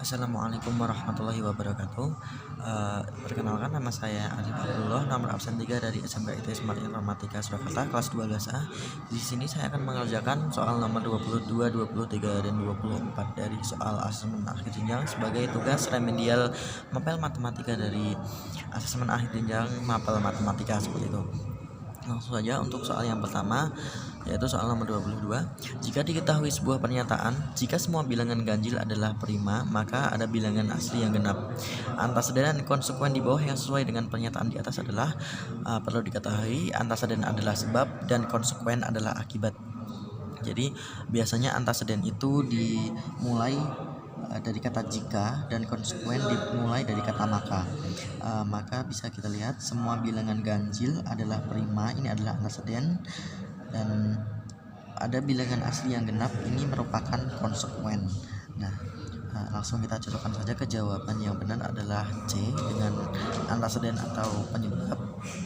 Assalamualaikum warahmatullahi wabarakatuh. Perkenalkan, nama saya Arif Abdullah, nomor absen 3 dari SMK ITS Smart Informatika Surakarta, kelas 12A. Di sini saya akan mengerjakan soal nomor 22, 23, dan 24 dari soal asesmen akhir jenjang sebagai tugas remedial mapel matematika dari asesmen akhir jenjang mapel matematika, seperti itu. Langsung saja untuk soal yang pertama, yaitu soal nomor 22. Jika diketahui sebuah pernyataan, jika semua bilangan ganjil adalah prima, maka ada bilangan asli yang genap. Antasada dan konsekuen di bawah yang sesuai dengan pernyataan di atas adalah perlu diketahui antasada adalah sebab dan konsekuen adalah akibat. Jadi biasanya antaseden itu dimulai dari kata jika dan konsekuen dimulai dari kata maka. Maka bisa kita lihat semua bilangan ganjil adalah prima, ini adalah antaseden, dan ada bilangan asli yang genap, ini merupakan konsekuen. Nah, langsung kita cocokkan saja ke jawaban yang benar adalah C dengan antaseden atau penyebab,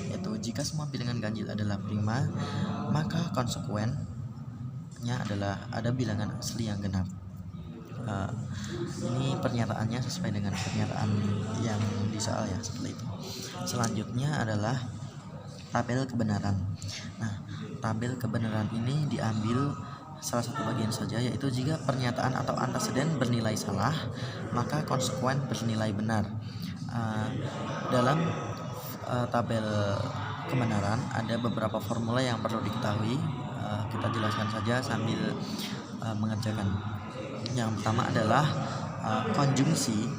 yaitu jika semua bilangan ganjil adalah prima, maka konsekuennya adalah ada bilangan asli yang genap. Ini pernyataannya sesuai dengan pernyataan yang di soal, ya, seperti itu. Selanjutnya adalah tabel kebenaran. Nah, tabel kebenaran ini diambil salah satu bagian saja, yaitu jika pernyataan atau antaseden bernilai salah, maka konsekuen bernilai benar. Dalam tabel kebenaran ada beberapa formula yang perlu diketahui. Kita jelaskan saja sambil mengerjakan. Yang pertama adalah konjungsi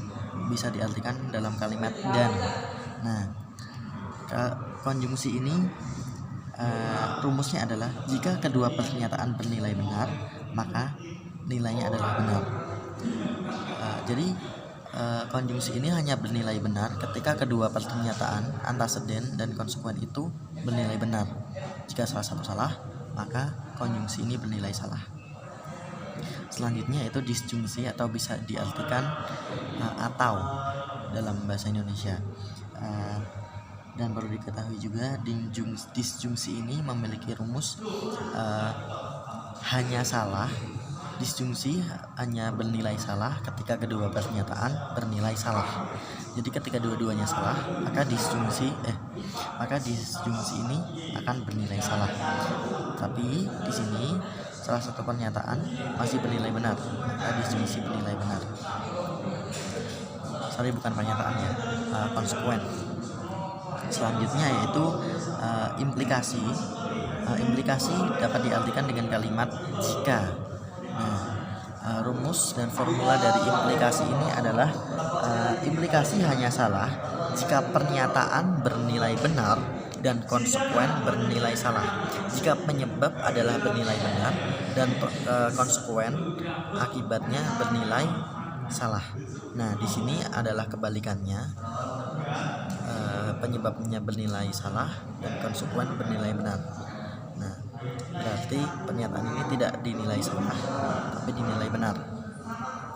bisa diartikan dalam kalimat dan. Nah, konjungsi ini rumusnya adalah jika kedua pernyataan bernilai benar, maka nilainya adalah benar. Jadi konjungsi ini hanya bernilai benar ketika kedua pernyataan antaseden dan konsekuen itu bernilai benar. Jika salah satu salah, maka konjungsi ini bernilai salah. Selanjutnya yaitu disjungsi atau bisa diartikan atau dalam bahasa Indonesia. Dan perlu diketahui juga disjungsi ini memiliki rumus hanya salah. Disjungsi hanya bernilai salah ketika kedua pernyataan bernilai salah. Jadi ketika dua-duanya salah, maka disjungsi ini akan bernilai salah. Tapi di sini salah satu pernyataan masih bernilai benar, maka disjungsi bernilai benar. Bukan pernyataan, ya, konsekuen. Selanjutnya yaitu implikasi. Implikasi dapat diartikan dengan kalimat jika. Nah, rumus dan formula dari implikasi ini adalah implikasi hanya salah jika pernyataan bernilai benar dan konsekuen bernilai salah. Jika penyebab adalah bernilai benar dan konsekuen akibatnya bernilai salah. Nah, di sini adalah kebalikannya. Penyebabnya bernilai salah dan konsekuen bernilai benar. Nah, berarti pernyataan ini tidak dinilai salah, tapi dinilai benar.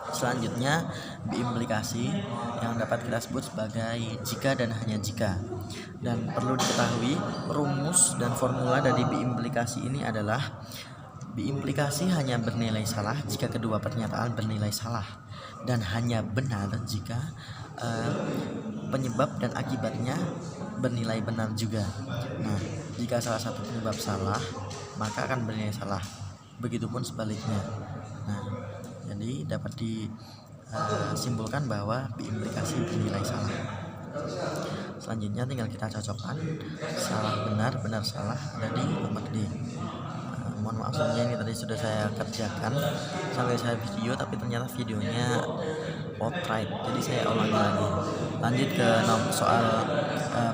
Selanjutnya, biimplikasi yang dapat kita sebut sebagai jika dan hanya jika. Dan perlu diketahui rumus dan formula dari biimplikasi ini adalah biimplikasi hanya bernilai salah jika kedua pernyataan bernilai salah, dan hanya benar jika penyebab dan akibatnya bernilai benar juga. Nah, jika salah satu penyebab salah, maka akan bernilai salah. Begitupun sebaliknya. Nah, jadi dapat disimpulkan bahwa biimplikasi bernilai salah. Selanjutnya tinggal kita cocokkan salah benar, benar salah ada di nomor D. Mohon maaf sebelumnya, ini tadi sudah saya kerjakan sampai saya video, tapi ternyata videonya outright, jadi saya ulangi lagi. Lanjut ke soal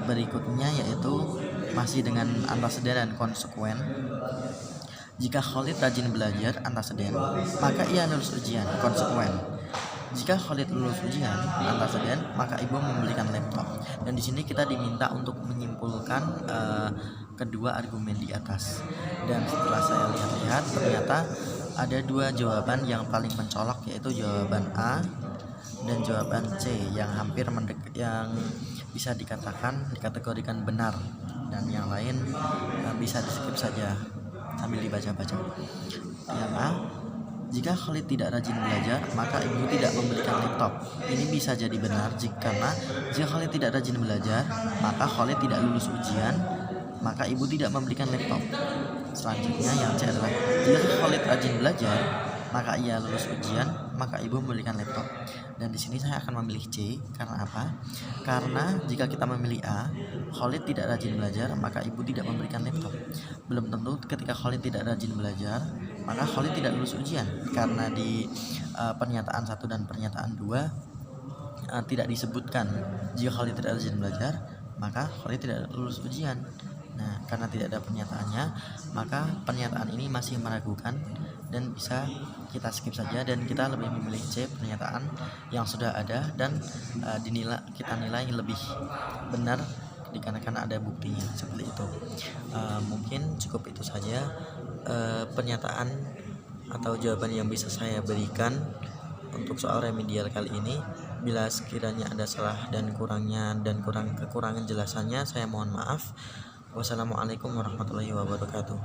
berikutnya, yaitu masih dengan antaseden dan konsekuen. Jika Khalid rajin belajar, antaseden, maka ia lulus ujian, konsekuen. Jika Khalid lulus ujian, antaseden, maka ibu membelikan laptop. Dan di sini kita diminta untuk menyimpulkan kedua argumen di atas. Dan setelah saya lihat-lihat, ternyata ada dua jawaban yang paling mencolok, yaitu jawaban A dan jawaban C yang hampir yang bisa dikategorikan benar, dan yang lain bisa di skip saja sambil dibaca-baca. Yang A, Jika Khalid tidak rajin belajar, maka ibu tidak memberikan laptop. Ini bisa jadi benar karena jika Khalid tidak rajin belajar, maka Khalid tidak lulus ujian, maka ibu tidak memberikan laptop. Selanjutnya yang C adalah jika Khalid rajin belajar, maka ia lulus ujian, maka ibu memberikan laptop. Dan di sini saya akan memilih C karena apa? Karena jika kita memilih A, Khalid tidak rajin belajar, maka ibu tidak memberikan laptop. Belum tentu ketika Khalid tidak rajin belajar, maka Khalid tidak lulus ujian karena di pernyataan 1 dan pernyataan 2 tidak disebutkan jika Khalid tidak rajin belajar, maka Khalid tidak lulus ujian. Nah, karena tidak ada pernyataannya, maka pernyataan ini masih meragukan dan bisa kita skip saja dan kita lebih memilih C, pernyataan yang sudah ada dan kita nilai lebih benar dikarenakan ada buktinya seperti itu. Mungkin cukup itu saja pernyataan atau jawaban yang bisa saya berikan untuk soal remedial kali ini. Bila sekiranya ada salah dan kekurangan jelasannya, saya mohon maaf. Wassalamualaikum warahmatullahi wabarakatuh.